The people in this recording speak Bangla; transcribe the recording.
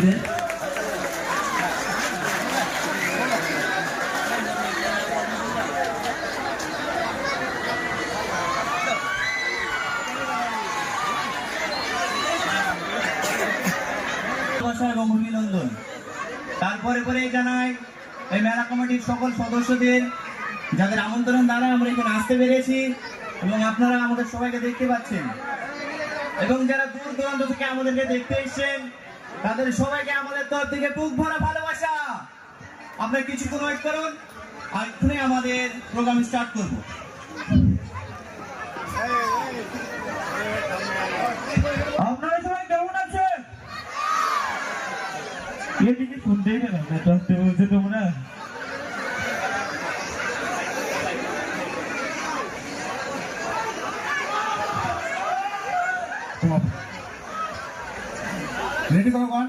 এবং অভিনন্দন। তারপরে পরে জানাই এই মেলা কমিটির সকল সদস্যদের, যাদের আমন্ত্রণ দ্বারা আমরা এখানে আসতে পেরেছি এবং আপনারা আমাদের সবাইকে দেখতে পাচ্ছেন, এবং যারা দূর দূরান্ত থেকে আমাদেরকে দেখতে এসেছেন তাদের সবাইকে আমাদের তরফ থেকে বুক ভরা ভালোবাসা। আপনারা কিছুক্ষণ ওয়েট করুন, আর এক্ষুনি আমাদের প্রোগ্রাম স্টার্ট করব। আপনারা সবাই কেমন আছেন? এদিকে শুনতেই পেলাম না, আসতে বলছে তোমরা। রেডি করো গান।